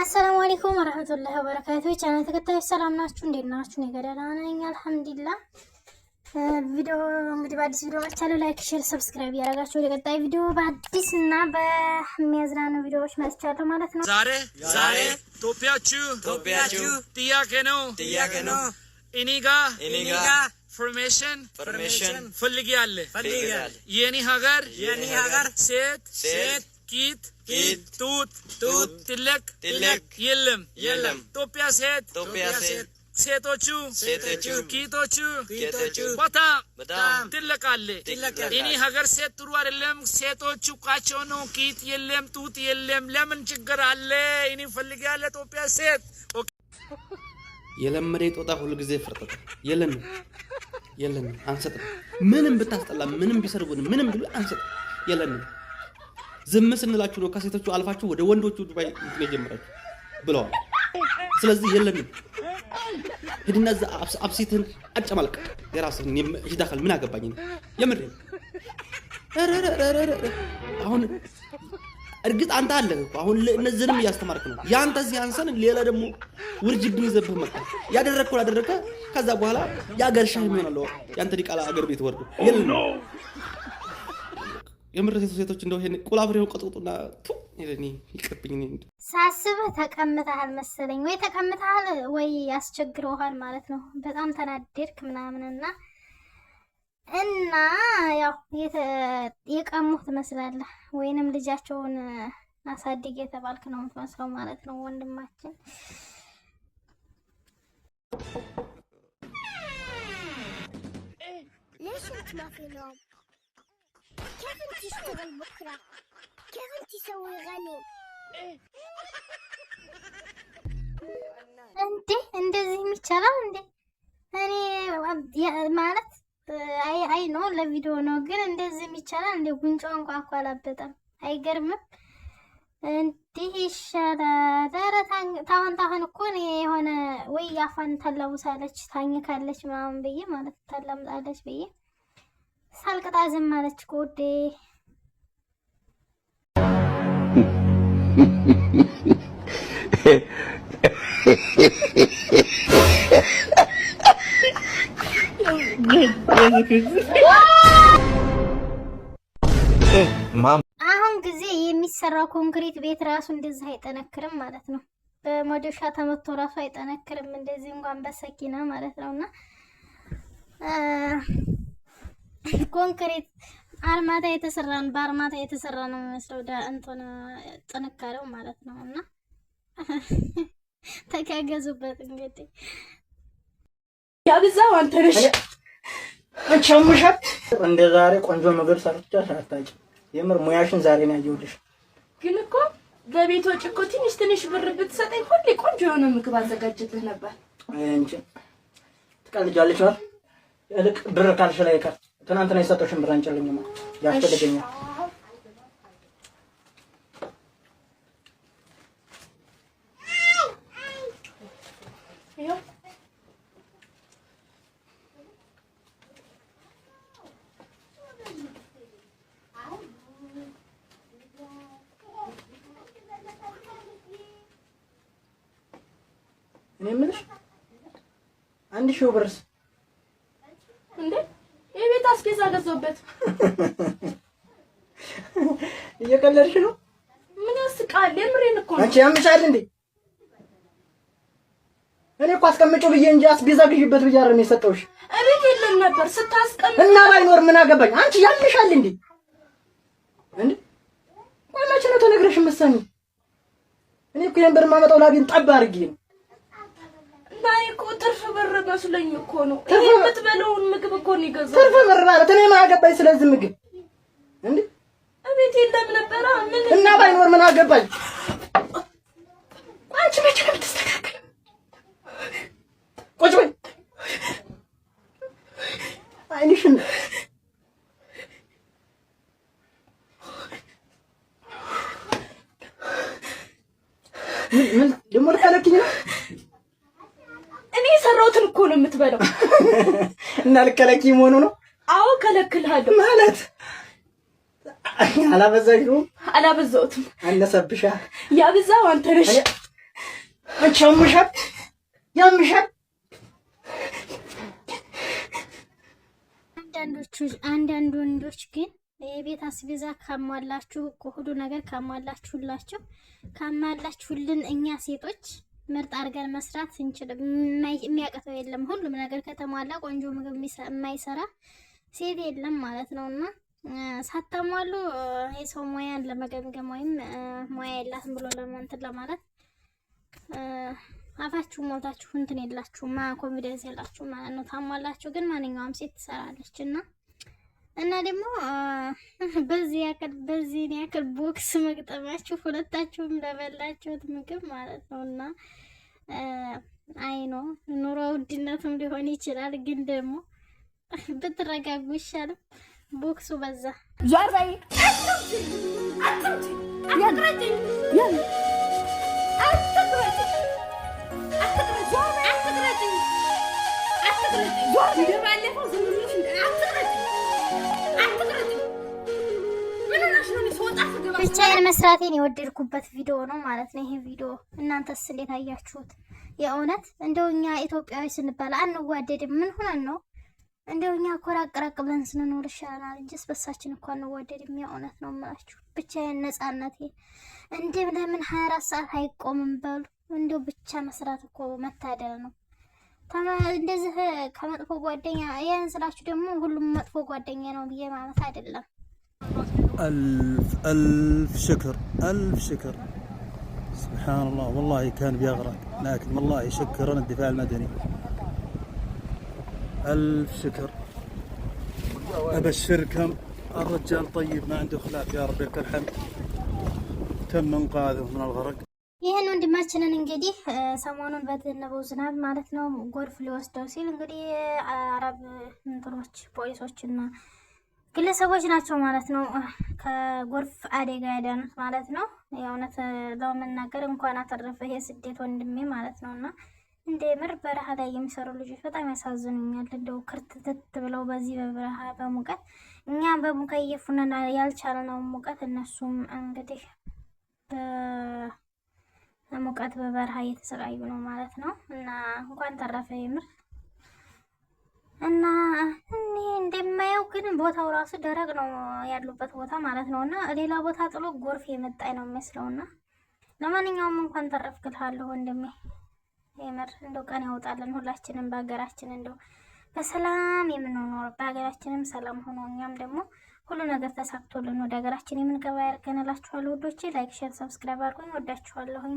السلام عليكم ورحمة الله وبركاته. أنا تكتب السلام ناشون دين ناشون يقدر أنا الحمد لله. فيديو እንግዲህ በአዲስ ቪዲዮ መጥቻለሁ። ላይክ ሼር ሰብስክራይብ ያደረጋችሁ ለቀጣይ ቪዲዮ በአዲስና በሚያዝናኑ ቪዲዮዎች መጥቻለሁ ማለት ነው። ዛሬ ቶፒያችሁ ጥያቄ ነው እኔጋ ፎርሜሽን ፈልጊያለ የኔ ሀገር ሴት ቂጥ ጡት ትልቅ የለም ኢትዮጵያ ሴቶቹ ቂጦቹ በጣም ትልቃለ እኔ ሀገር ሴት ጥሩ አይደለም ሴቶቹ ቃቸው ነው ቂጥ የለም ጡት የለም ለምን ችግር አለ እኔ ፈልጊያለ ኢትዮጵያ ሴት የለመደ ጦጣ ሁሉ ጊዜ ፍርጠት የለም አንሰጥ ምንም ብታስጠላ ምንም ቢሰርጉን ምንም ቢሉ አንሰጥ የለም ዝም ስንላችሁ ነው ከሴቶቹ አልፋችሁ ወደ ወንዶቹ ዱባይ ትጀምራችሁ ብለዋል። ስለዚህ የለም ሄድና አብሲትን አጨማልቅ የራስህን ይዳከል ምን አገባኝ የምር አሁን እርግጥ አንተ አለ አሁን እነዚህንም ያስተማርክ ነው ያንተ ሲያንሰን ሌላ ደግሞ ውርጅብኝ ይዘብህ መጣ ያደረከው አደረከ ከዛ በኋላ ያገር ሻህ ይሆናል ያንተ ዲቃላ አገር ቤት ወርዶ የለም የምር ሴቶች እንደው ይሄን ቁላብሬው ቀጥቁጡና ይለኒ ይቀርብኝ ሳስበህ ተቀምጠሃል መሰለኝ ወይ ተቀምጠሃል ወይ ያስቸግረዋል ማለት ነው። በጣም ተናደድክ ምናምንና ያው የቀሙህ ትመስላለህ ወይንም ልጃቸውን አሳድግ የተባልክ ነው የምትመስለው ማለት ነው ወንድማችን። ليش انت ما في نوم؟ كيف انت تشتغل بكره؟ كيف انت تسوي غني؟ እንዴ እንደዚህ የሚቻለው እንዴ? እኔ ማለት አይ ነው ለቪዲዮ ነው ግን እንደዚህ የሚቻለው እንዴ? ጉንጫውን እንኳን አላበጠም አይገርምም? እንዴ ይሻላል። ኧረ ታሁን እኮ ነው የሆነ ወይ ያፋን ተለውሳለች ታኝካለች ምናምን ብዬ ማለት ተለምጣለች ብዬ ሳልቀጣ ዝም አለች ጎዴ። አሁን ጊዜ የሚሰራው ኮንክሪት ቤት ራሱ እንደዚህ አይጠነክርም ማለት ነው። በመዶሻ ተመቶ ራሱ አይጠነክርም እንደዚህ እንኳን በሰኪና ማለት ነውና ኮንክሪት አርማታ የተሰራን በአርማታ የተሰራ ነው የሚመስለው እንትን ጥንካሬው ማለት ነውና ተካገዙበት እንግዲህ ያብዛው አንተ ነሽ አንቺምሻት እንደ ዛሬ ቆንጆ ነገር ሰርቻሽ አታውቂ። የምር ሙያሽን ዛሬ ነው ያየሁልሽ። ግን እኮ በቤት ወጪ እኮ ትንሽ ብር ብትሰጠኝ ሁሌ ቆንጆ የሆነ ምግብ አዘጋጅልህ ነበር። አንቺ ትቀልጃለሽ አይደል? እልቅ ብር ካልሽ ላይ ቀር ትናንትና የሰጠሽን ብር አንጨልኝማ ያስፈልገኛል። እኔ የምልሽ 1000 ብርስ እንዴ የቤት አስቤዛ ገዛሁበት። እየቀለድሽ ነው? ምን ያስቃል? የምሬን እኮ ነው። አንቺ ያምሻል እንዴ? እኔ እኮ አስቀምጪው ብዬ እንጂ አስቤዛ ግዢበት ብዬ አይደል የሰጠሁሽ። እቤት የለም ነበር ስታስቀምጥ እና ባይኖር ምን አገባኝ? አንቺ ያምሻል እንዴ? እንዴ ቆይ መቼ ነው ተነግረሽ መሰለኝ? እኔ እኮ ይሄን ብር የማመጣው ላቢን ጠብ አድርጌ ነው። ናይ እኮ ትርፍ ብር መስሎኝ እኮ ነው። ይሄ የምትበለውን ምግብ እኮ ነው ይገዛው። ትርፍ ብር ማለት እኔ ማገባኝ ስለዚህ ምግብ እንዴ? እቤት የለም ነበር። ምን እና ባይኖር ምን አገባኝ? አንቺ መቼ ነው የምትስተካከል? ቁጭ በይ። አይንሽን ምን ደሞ ልከለኪኝ ነው? እኔ ሰራውትን እኮ ነው የምትበለው። እና ልከለኪ መሆኑ ነው? አዎ ከለክልሃለሁ ማለት አላበዛሽም? አላበዛሁትም። አነሰብሻ? ያብዛው አንተ ነሽ። አንቺ ያምሻል። አንዳንድ ወንዶች ግን የቤት አስቤዛ ካሟላችሁ ሁሉ ነገር ካሟላችሁልን እኛ ሴቶች ምርጥ አድርገን መስራት እንችላለን። የሚያቀተው የለም። ሁሉም ነገር ከተሟላ ቆንጆ ምግብ የማይሰራ ሴት የለም ማለት ነውና ሳታሟሉ የሰው ሙያን ለመገምገም ወይም ሙያ የላትም ብሎ ለማንተን ለማለት አፋችሁ ሞታችሁ እንትን የላችሁም፣ ኮንፊደንስ የላችሁም ማለት ነው። ታሟላችሁ ግን ማንኛውም ሴት ትሰራለች እና ደግሞ በዚህ ያክል ቦክስ መግጠማችሁ ሁለታችሁም ለበላችሁት ምግብ ማለት ነውና አይ ነው ኑሮ ውድነቱም ሊሆን ይችላል፣ ግን ደግሞ ብትረጋጉ ይሻላል። ቦክሱ በዛ ዛሬ ብቻዬን መስራቴን የወደድኩበት ቪዲዮ ነው ማለት ነው። ይሄ ቪዲዮ እናንተስ እንዴት አያችሁት? የእውነት እንደው እኛ ኢትዮጵያዊ ስንባል አንዋደድም? ምን ሆነን ነው? እንደው እኛ እኮ ራቅ ብለን ስንኖር ይሻላል እንጂ በሳችን እኮ አንዋደድም። የእውነት ነው የምላችሁ። ብቻዬን ነፃነቴ እንዴ ለምን 24 ሰዓት አይቆምም በሉ። እንደው ብቻ መስራት እኮ መታደል ነው። እንደዚህ ከመጥፎ ጓደኛ ያን ስላችሁ ደግሞ ሁሉም መጥፎ ጓደኛ ነው ብዬ ማለት አይደለም። ألف شكر سبحان الله والله كان بيغرق لكن والله شكرا الدفاع المدني ألف شكر أبشركم الرجال طيب ما عنده خلاف يا رب لك الحمد تم إنقاذه من الغرق ይሄን ወንድማችንን እንግዲህ ሰሞኑን በዘነበው ዝናብ ማለት ነው ጎርፍ ሊወስደው ሲል እንግዲህ አረብ እንትኖች ፖሊሶችና ግለሰቦች ናቸው ማለት ነው ከጎርፍ አደጋ ያዳኑት ማለት ነው። የእውነት ለመናገር እንኳን አተረፈ ይሄ ስደት ወንድሜ ማለት ነውና እንደ ምር በረሃ ላይ የሚሰሩ ልጆች በጣም ያሳዝኑኛል። እንደው ክርትት ብለው በዚህ በበረሃ በሙቀት እኛም በሙቀየፉና ያልቻልነው ሙቀት እነሱም እንግዲህ ሙቀት በበረሃ እየተሰቃዩ ነው ማለት ነው። እና እንኳን ተረፈ ይምር እና እኔ እንደማየው ግን ቦታው ራሱ ደረቅ ነው ያሉበት ቦታ ማለት ነውና ሌላ ቦታ ጥሎ ጎርፍ የመጣይ ነው የሚመስለውና ለማንኛውም እንኳን ተረፍክልሃለሁ ወንድሜ። ይምር እንደው ቀን ያውጣልን ሁላችንም በሀገራችን እንደው በሰላም የምንኖር በሀገራችንም ሰላም ሆኖ እኛም ደግሞ ሁሉ ነገር ተሳክቶልን ወደ ሀገራችን የምንገባ ያርገንላችኋለሁ። ወዶቼ ላይክ፣ ሼር፣ ሰብስክራይብ አድርጉኝ። ወዳችኋለሁኝ።